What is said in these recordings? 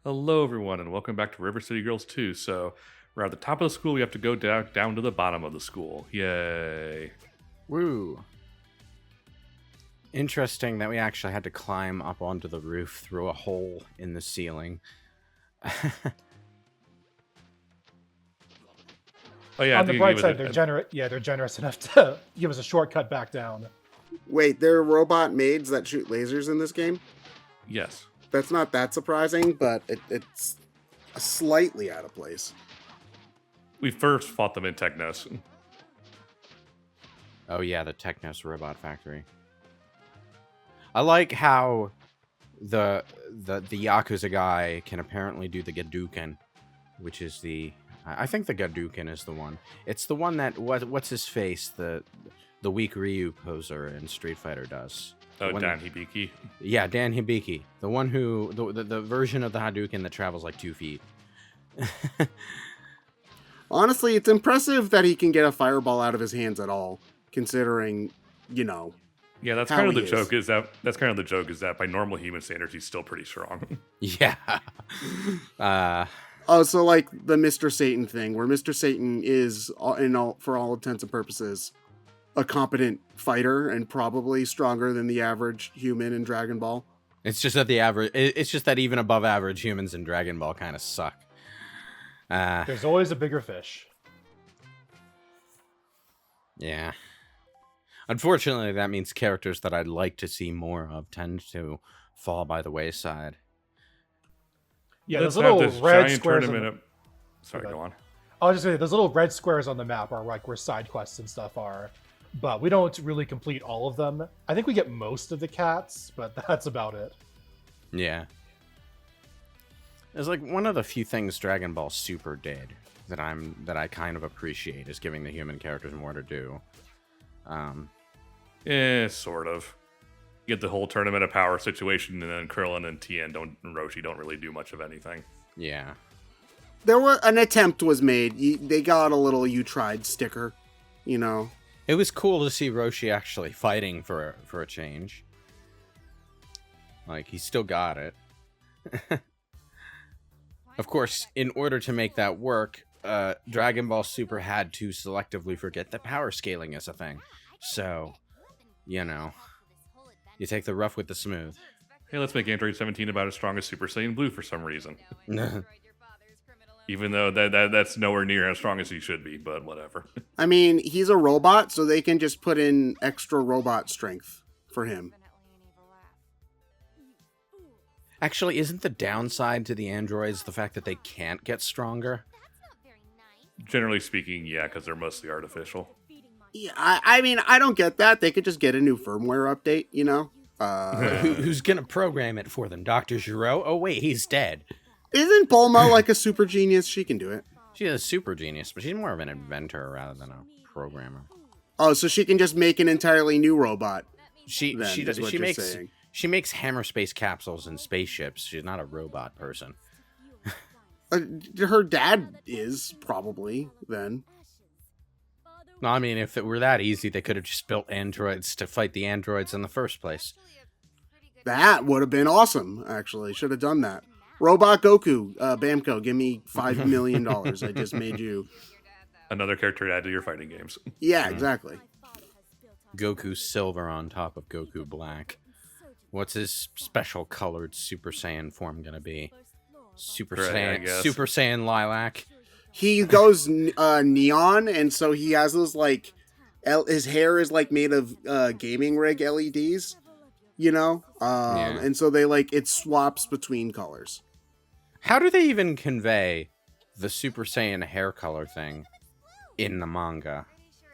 Hello, everyone, and welcome back to River City Girls 2. So, we're at the top of the school. We have to go down to the bottom of the school. Yay. Woo. Interesting that we actually had to climb up onto the roof through a hole in the ceiling. Oh, yeah. On the bright side, they're generous. Yeah, they're generous enough to give us a shortcut back down. Wait, there are robot maids that shoot lasers in this game? Yes. That's not that surprising, but it's slightly out of place. We first fought them in Technos. Oh yeah, the Technos Robot Factory. I like how the Yakuza guy can apparently do the Gadouken, which is I think the Gadouken is the one. It's the one that what's his face, the weak Ryu poser in Street Fighter does. Oh, Dan Hibiki. Yeah, Dan Hibiki. The one who the version of the Hadouken that travels like 2 feet. Honestly, it's impressive that he can get a fireball out of his hands at all, considering, Yeah, that's how kind of the he joke. Is that by normal human standards, he's still pretty strong. Yeah. So like the Mr. Satan thing, where Mr. Satan is, for all intents and purposes, a competent fighter and probably stronger than the average human in Dragon Ball. It's just that it's just that even above average humans in Dragon Ball kind of suck. There's always a bigger fish. Yeah. Unfortunately, that means characters that I'd like to see more of tend to fall by the wayside. Yeah, Let's those have little this red giant squares. tournament. Sorry, Okay. go on. I was just saying, those little red squares on the map are like where side quests and stuff are, but we don't really complete all of them. I think we get most of the cats, but that's about it. Yeah. It's like one of the few things Dragon Ball Super did that I kind of appreciate is giving the human characters more to do. Sort of. You get the whole tournament of power situation, and then Krillin and Tien and Roshi don't really do much of anything. Yeah. An attempt was made. They got a little "you tried" sticker, It was cool to see Roshi actually fighting for a change. Like, he still got it. Of course, in order to make that work, Dragon Ball Super had to selectively forget that power scaling is a thing. So, you take the rough with the smooth. Hey, let's make Android 17 about as strong as Super Saiyan Blue for some reason. Even though that's nowhere near as strong as he should be, but whatever. I mean, he's a robot, so they can just put in extra robot strength for him. Actually, isn't the downside to the androids the fact that they can't get stronger? Generally speaking, yeah, because they're mostly artificial. Yeah, I mean, I don't get that. They could just get a new firmware update, Who's gonna program it for them? Dr. Giro? Oh wait, he's dead. Isn't Bulma like a super genius? She can do it. She's a super genius, but she's more of an inventor rather than a programmer. Oh, so she can just make an entirely new robot. She makes makes hammer space capsules and spaceships. She's not a robot person. Her dad is probably then. No, I mean, if it were that easy, they could have just built androids to fight the androids in the first place. That would have been awesome, actually. Should have done that. Robot Goku, Bamco, give me $5 million. I just made you. Another character to add to your fighting games. Yeah, exactly. Goku Silver on top of Goku Black. What's his special colored Super Saiyan form gonna be? Super Saiyan Lilac. He goes neon, and so he has those his hair is made of gaming rig LEDs, and so they it swaps between colors. How do they even convey the Super Saiyan hair color thing in the manga?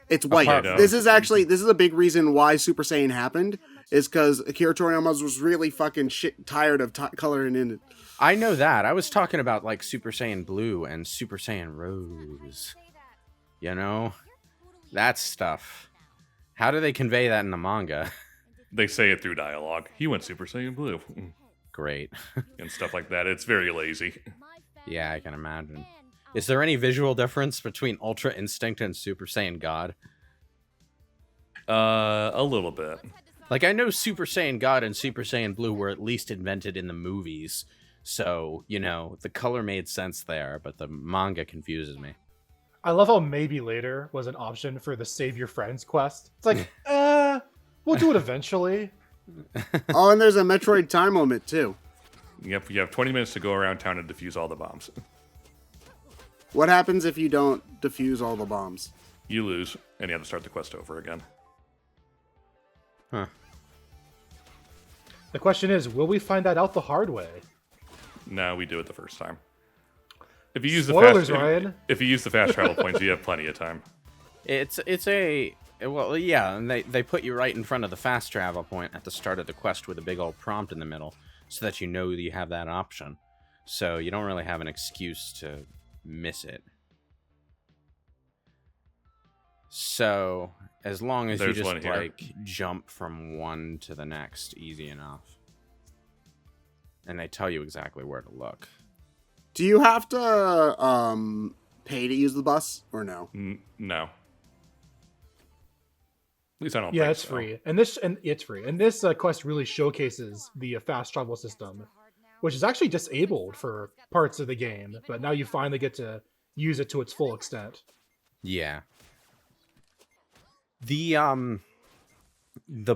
It's white. This is a big reason why Super Saiyan happened, is because Akira Toriyama was really fucking tired of coloring in it. I know that. I was talking about Super Saiyan Blue and Super Saiyan Rose. That stuff. How do they convey that in the manga? They say it through dialogue. He went Super Saiyan Blue. Great. And stuff like that. It's very lazy. Yeah, I can imagine. Is there any visual difference between Ultra Instinct and Super Saiyan God? A little bit. I know Super Saiyan God and Super Saiyan Blue were at least invented in the movies, So, the color made sense there, but the manga confuses me. I love how maybe later was an option for the save your friends quest. It's like, we'll do it eventually. Oh, and there's a Metroid time limit too. Yep, you have 20 minutes to go around town and defuse all the bombs. What happens if you don't defuse all the bombs? You lose, and you have to start the quest over again. Huh. The question is, will we find that out the hard way? No, we do it the first time. If you use Spoilers, the fast, Ryan. If you use the fast travel points, you have plenty of time. It's a well, yeah, and they put you right in front of the fast travel point at the start of the quest with a big old prompt in the middle, so that you know that you have that option. So you don't really have an excuse to miss it. So as long as There's you one just here. jump from one to the next, easy enough. And they tell you exactly where to look. Do you have to pay to use the bus or no? No. At least I don't Yeah, think it's so. free, and it's free. And this quest really showcases the fast travel system, which is actually disabled for parts of the game, but now you finally get to use it to its full extent. Yeah. The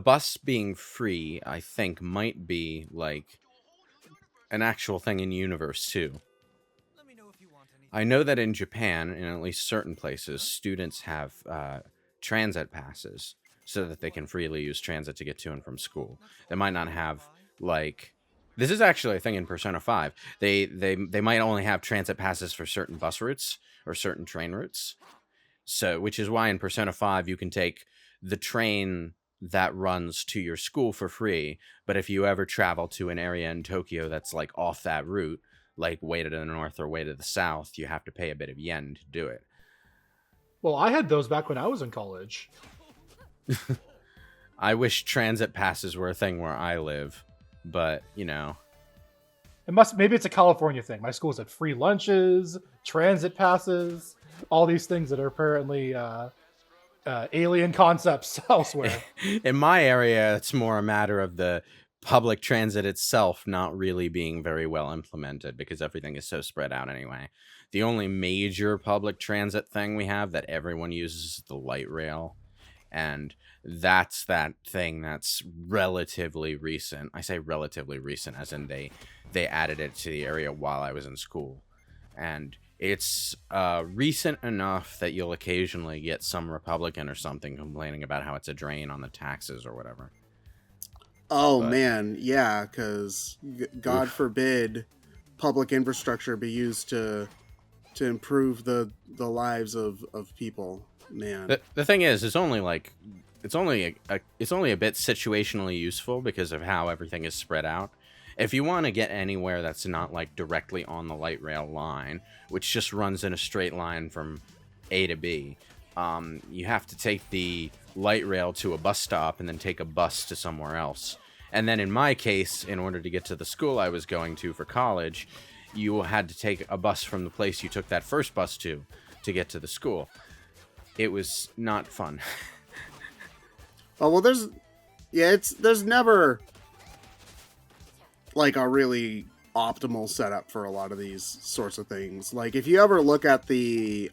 bus being free, I think, might be like an actual thing in universe too. I know that in Japan, in at least certain places, students have transit passes so that they can freely use transit to get to and from school. They might not have this is actually a thing in Persona 5. They might only have transit passes for certain bus routes or certain train routes. So, which is why in Persona 5 you can take the train that runs to your school for free, but if you ever travel to an area in Tokyo that's like off that route, like way to the north or way to the south, you have to pay a bit of yen to do it. Well, I had those back when I was in college. I wish transit passes were a thing where I live, but Maybe it's a California thing. My school's had free lunches, transit passes, all these things that are apparently alien concepts elsewhere. In my area, it's more a matter of the public transit itself not really being very well implemented because everything is so spread out anyway. The only major public transit thing we have that everyone uses is the light rail, and that's that thing that's relatively recent. I say relatively recent as in they added it to the area while I was in school, and it's recent enough that you'll occasionally get some Republican or something complaining about how it's a drain on the taxes or whatever. Oh, But- man, yeah, because God Oof. forbid public infrastructure be used to improve the lives of people, man. The thing is, it's only a bit situationally useful because of how everything is spread out. If you want to get anywhere that's not like directly on the light rail line, which just runs in a straight line from A to B, you have to take the light rail to a bus stop and then take a bus to somewhere else. And then in my case, in order to get to the school I was going to for college, you had to take a bus from the place you took that first bus to get to the school. It was not fun. Oh, well, there's never like a really optimal setup for a lot of these sorts of things. Like if you ever look at the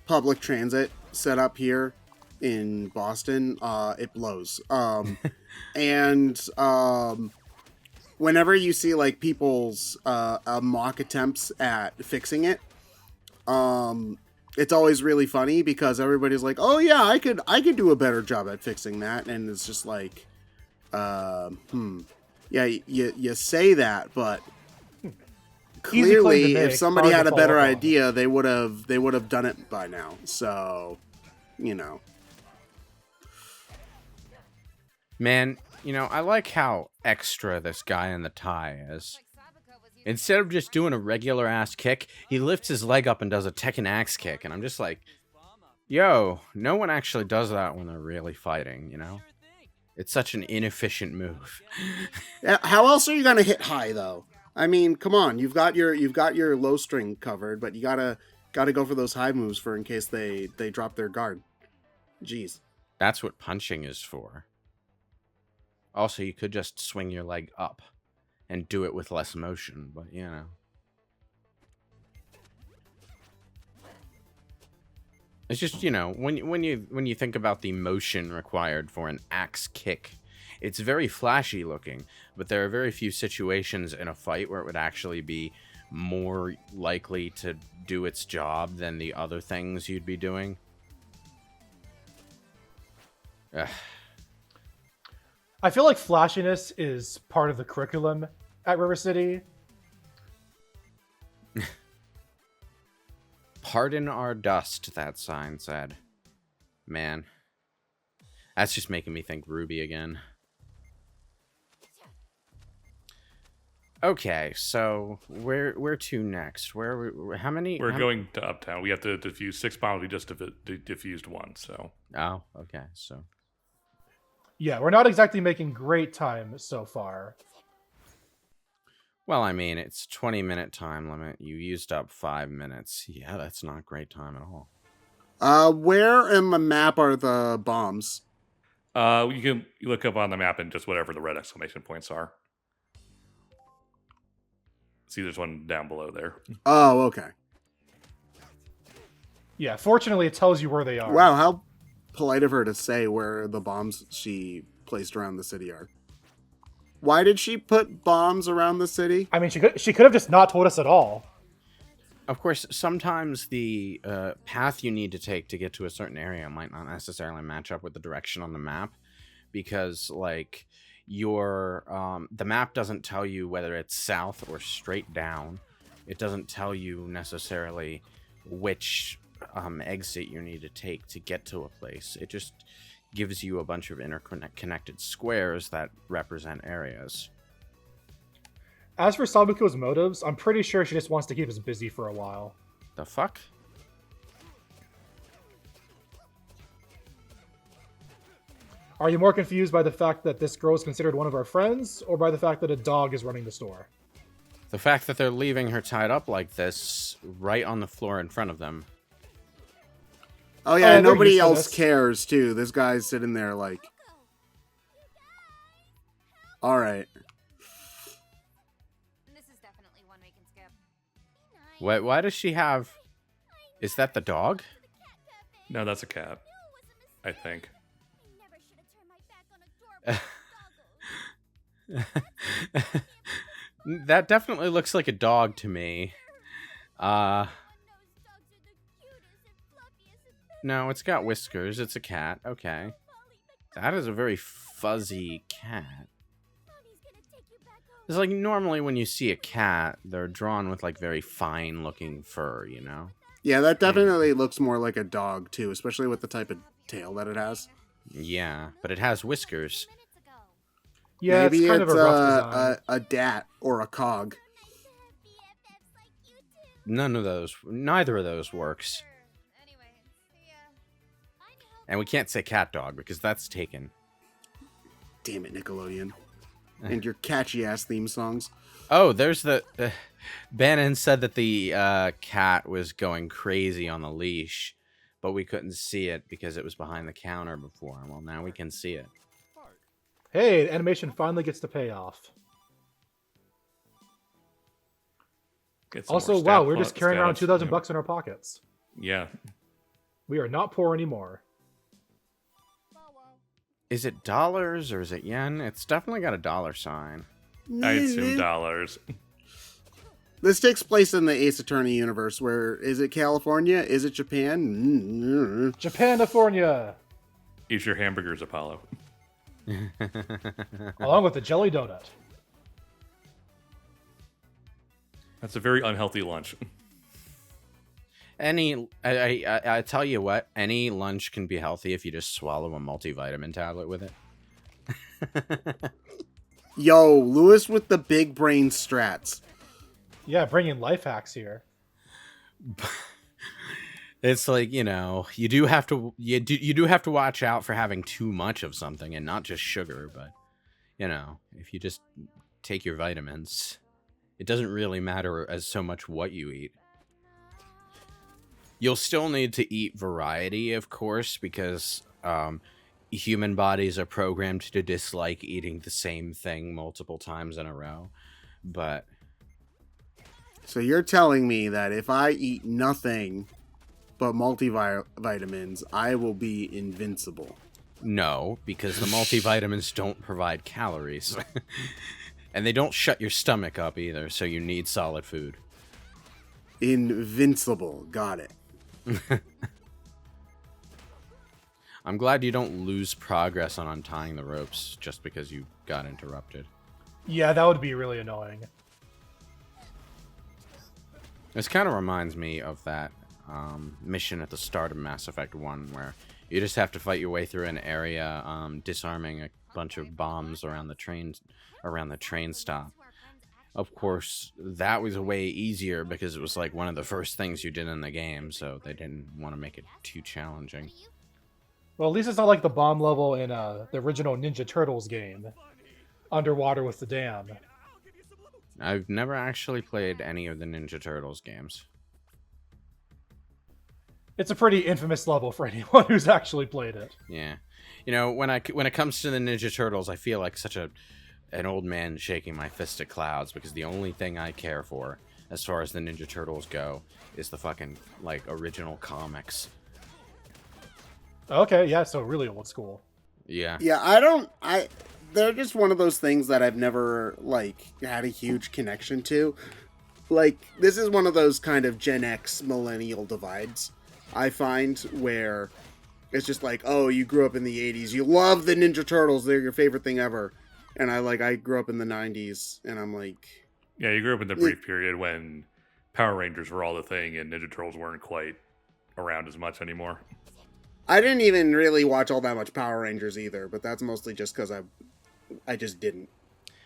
public transit setup here in Boston, it blows. And whenever you see like people's mock attempts at fixing it, it's always really funny because everybody's like, "Oh yeah, I could do a better job at fixing that," and it's just like, yeah, you say that, but clearly, to if make, somebody hard had to a better follow up on. idea, they would have done it by now. So, Man, I like how extra this guy in the tie is. Instead of just doing a regular ass kick, he lifts his leg up and does a Tekken axe kick, and I'm just like, yo, no one actually does that when they're really fighting, It's such an inefficient move. how else are you gonna hit high though? I mean, come on, you've got your low string covered, but you gotta go for those high moves for in case they drop their guard. Jeez. That's what punching is for. Also, you could just swing your leg up and do it with less motion, but you know. It's just, you know, when you think about the motion required for an axe kick, it's very flashy looking, but there are very few situations in a fight where it would actually be more likely to do its job than the other things you'd be doing. Ugh. I feel like flashiness is part of the curriculum at River City. Pardon our dust, that sign said. Man. That's just making me think Ruby again. Okay, so where to next? How many? We're going to Uptown. We have to defuse 6 bombs. We just defused 1, so. Oh, okay, so. Yeah, we're not exactly making great time so far. Well, I mean, it's 20-minute time limit. You used up 5 minutes. Yeah, that's not great time at all. Where in the map are the bombs? You can look up on the map and just whatever the red exclamation points are. See, there's one down below there. Oh, okay. Yeah, fortunately it tells you where they are. Wow, how polite of her to say where the bombs she placed around the city are. Why did she put bombs around the city? I mean, she could have just not told us at all. Of course, sometimes the path you need to take to get to a certain area might not necessarily match up with the direction on the map, because, like, the map doesn't tell you whether it's south or straight down. It doesn't tell you necessarily which exit you need to take to get to a place. It just gives you a bunch of interconnected squares that represent areas. As for Sabuko's motives, I'm pretty sure she just wants to keep us busy for a while. The fuck? Are you more confused by the fact that this girl is considered one of our friends, or by the fact that a dog is running the store? The fact that they're leaving her tied up like this right on the floor in front of them. Oh yeah, they're nobody used to else this. cares too. This guy's sitting there like, all right. This is definitely one we can skip. Why does she have... Is that the dog? No, that's a cat. I think. That definitely looks like a dog to me. No, it's got whiskers. It's a cat. Okay. That is a very fuzzy cat. It's like normally when you see a cat, they're drawn with like very fine looking fur, you know? Yeah, that definitely looks more like a dog too, especially with the type of tail that it has. Yeah, but it has whiskers. Yeah, Maybe it's kind of a rough design. a dat or a cog. Neither of those works. And we can't say cat dog because that's taken. Damn it, Nickelodeon. And your catchy ass theme songs. Oh, there's the... Bannon said that the cat was going crazy on the leash, but we couldn't see it because it was behind the counter before. Well, now we can see it. Hey, the animation finally gets to pay off. Get some Also, more wow, stat we're just points, carrying around status. 2,000 Yeah. bucks in our pockets. Yeah. We are not poor anymore. Is it dollars or is it yen? It's definitely got a dollar sign. I assume dollars. This takes place in the Ace Attorney universe. Where is it? California? Is it Japan? Japanifornia! Eat your hamburgers, Apollo. Along with the jelly donut. That's a very unhealthy lunch. I tell you what, any lunch can be healthy if you just swallow a multivitamin tablet with it. Yo, Lewis with the big brain strats. Yeah, bringing life hacks here. It's like, you know, you do have to watch out for having too much of something, and not just sugar, but you know, if you just take your vitamins, it doesn't really matter as so much what you eat. You'll still need to eat variety, of course, because human bodies are programmed to dislike eating the same thing multiple times in a row. But So you're telling me that if I eat nothing but multivitamins, I will be invincible? no, because the multivitamins don't provide calories. And they don't shut your stomach up either, so you need solid food. Invincible. Got it. I'm glad you don't lose progress on untying the ropes just because you got interrupted. Yeah, that would be really annoying. This kind of reminds me of that mission at the start of Mass Effect 1, where you just have to fight your way through an area, disarming a bunch of bombs around the train stop. Of course, that was way easier because it was like one of the first things you did in the game, so they didn't want to make it too challenging. Well, at least it's not like the bomb level in the original Ninja Turtles game, underwater with the dam. I've never actually played any of the Ninja Turtles games. It's a pretty infamous level for anyone who's actually played it. Yeah. You know, when it comes to the Ninja Turtles, I feel like such an old man shaking my fist at clouds, because the only thing I care for, as far as the Ninja Turtles go, is the fucking, like, original comics. Okay, yeah, so really old school. Yeah. Yeah, they're just one of those things that I've never, like, had a huge connection to. Like, this is one of those kind of Gen X millennial divides, I find, where it's just like, oh, you grew up in the 80s, you love the Ninja Turtles, they're your favorite thing ever. And I grew up in the 90s, and I'm like... Yeah, you grew up in the brief period when Power Rangers were all the thing and Ninja Turtles weren't quite around as much anymore. I didn't even really watch all that much Power Rangers either, but that's mostly just because I just didn't.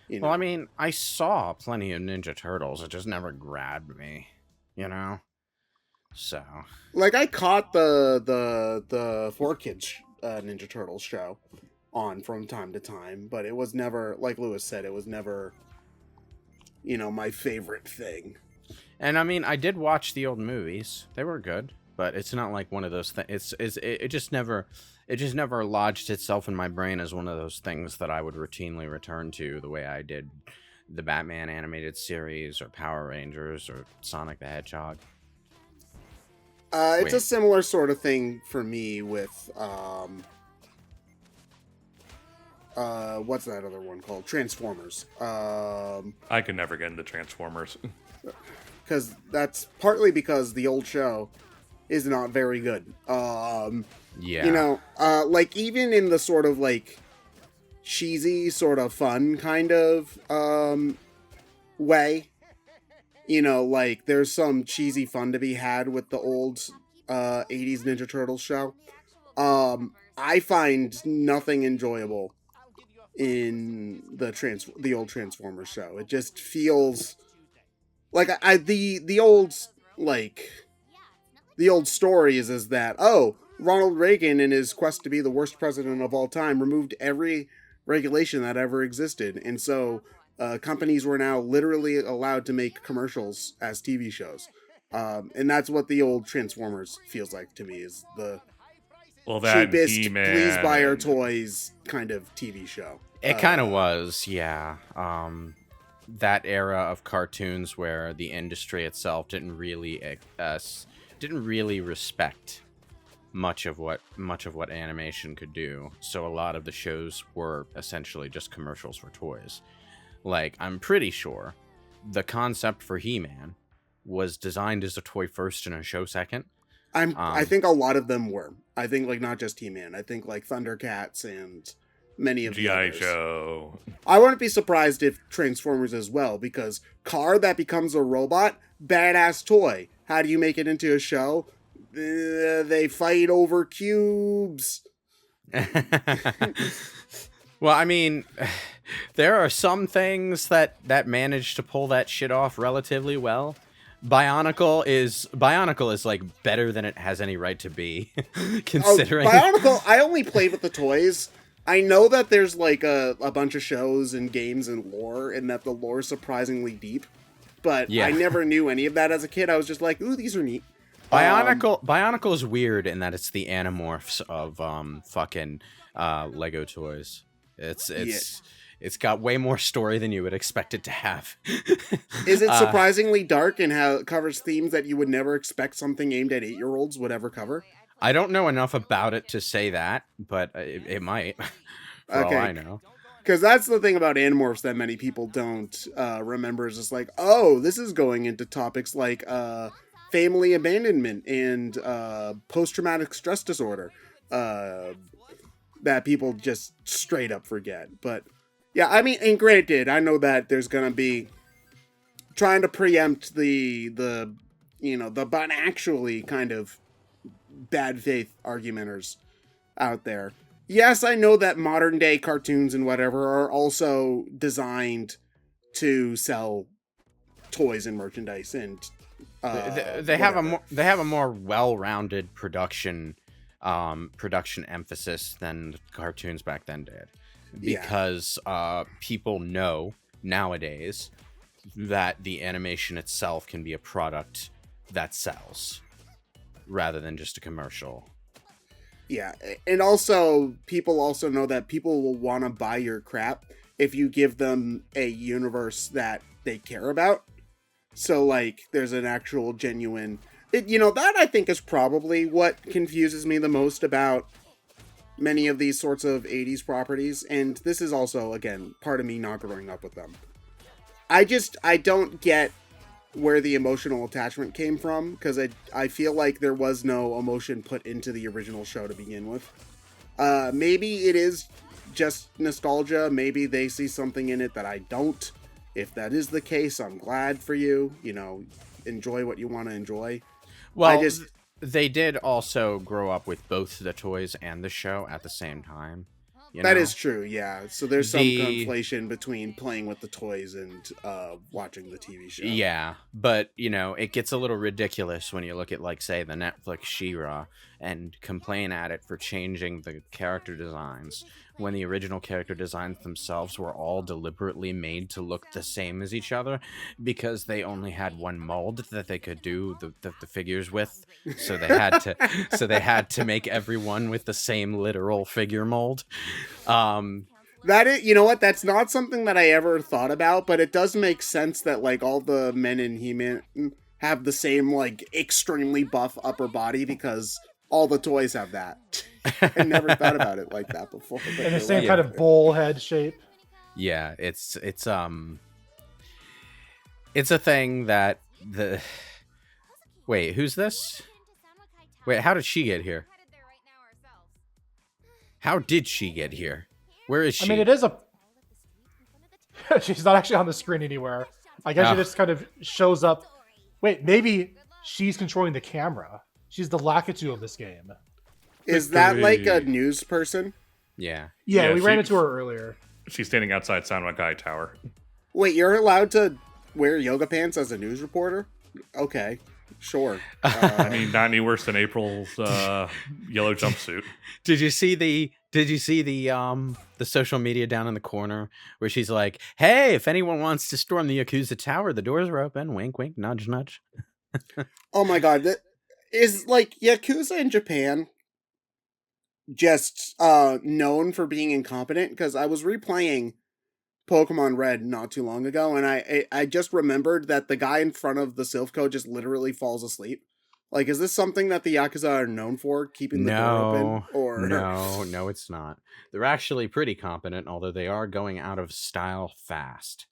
You know? Well, I mean, I saw plenty of Ninja Turtles. It just never grabbed me, you know? So... Like, I caught the 4Kids Ninja Turtles show on from time to time, but it was never, like Lewis said, it was never, you know, my favorite thing. And, I mean, I did watch the old movies. They were good. But it's not like one of those things. It just never lodged itself in my brain as one of those things that I would routinely return to the way I did the Batman animated series or Power Rangers or Sonic the Hedgehog. It's a similar sort of thing for me with what's that other one called? Transformers. I could never get into Transformers. Because that's partly because the old show is not very good. Yeah. You know, like, even in the sort of, like, cheesy, sort of fun kind of way, you know, like, there's some cheesy fun to be had with the old 80s Ninja Turtles show. I find nothing enjoyable in the old Transformers show. It just feels like the old, like... The old story is that, oh, Ronald Reagan, in his quest to be the worst president of all time, removed every regulation that ever existed. And so companies were now literally allowed to make commercials as TV shows. And that's what the old Transformers feels like to me, is the cheapest, please buy our toys kind of TV show. It kind of was, yeah. That era of cartoons where the industry itself didn't really respect much of what animation could do. So a lot of the shows were essentially just commercials for toys. Like, I'm pretty sure the concept for He-Man was designed as a toy first and a show second. I think a lot of them were. I think, like, not just He-Man. I think, like, Thundercats and many of the G.I. others. Joe. I wouldn't be surprised if Transformers as well, because car that becomes a robot, badass toy. How do you make it into a show? They fight over cubes. Well, I mean, there are some things that manage to pull that shit off relatively well. Bionicle is like better than it has any right to be, considering. Bionicle, I only played with the toys. I know that there's like a bunch of shows and games and lore, and that the lore is surprisingly deep. But yeah. I never knew any of that as a kid. I was just like, ooh, these are neat. Bionicle is weird in that it's the Animorphs of fucking Lego toys. It's It's got way more story than you would expect it to have. Is it surprisingly dark and how it covers themes that you would never expect something aimed at 8-year-olds would ever cover? I don't know enough about it to say that, but it might, for all I know. Because that's the thing about Animorphs that many people don't remember is just like, oh, this is going into topics like family abandonment and post-traumatic stress disorder that people just straight up forget. But yeah, I mean, and granted, I know that there's going to be trying to preempt the but actually kind of bad faith argumenters out there. Yes, I know that modern day cartoons and whatever are also designed to sell toys and merchandise, and they have a more well-rounded production emphasis than the cartoons back then did, because people know nowadays that the animation itself can be a product that sells rather than just a commercial. Yeah, and also people also know that people will want to buy your crap if you give them a universe that they care about. So like there's an actual genuine that I think is probably what confuses me the most about many of these sorts of 80s properties, and this is also again part of me not growing up with them. I don't get where the emotional attachment came from, because I feel like there was no emotion put into the original show to begin with. Maybe it is just nostalgia. Maybe they see something in it that I don't. If that is the case, I'm glad for you. Enjoy what you want to enjoy. Well, they did also grow up with both the toys and the show at the same time. That is true, yeah. So there's some conflation between playing with the toys and watching the TV show. Yeah, but, it gets a little ridiculous when you look at, like, say, the Netflix She-Ra and complain at it for changing the character designs when the original character designs themselves were all deliberately made to look the same as each other because they only had one mold that they could do the figures with. So they had to make everyone with the same literal figure mold. That is, you know what? That's not something that I ever thought about, but it does make sense that like all the men in He-Man have the same like extremely buff upper body because all the toys have that. I never thought about it like that before. And the same kind of bowl head shape. Yeah, it's a thing that Wait, who's this? Wait, how did she get here? How did she get here? Where is she? I mean, it is she's not actually on the screen anywhere. I guess she just kind of shows up. Wait, maybe she's controlling the camera. She's the Lakitu of this game. Is that like a news person? Yeah. Yeah, we ran into her earlier. She's standing outside Samurai Tower. Wait, you're allowed to wear yoga pants as a news reporter? Okay, sure. I mean, not any worse than April's yellow jumpsuit. Did you see the social media down in the corner where she's like, "Hey, if anyone wants to storm the Yakuza Tower, the doors are open. Wink, wink, nudge, nudge." Oh my god, that is like Yakuza in Japan just known for being incompetent, because I was replaying Pokemon Red not too long ago, and I just remembered that the guy in front of the Silphco just literally falls asleep. Like, is this something that the Yakuza are known for, keeping the door open? Or No, it's not. They're actually pretty competent, although they are going out of style fast.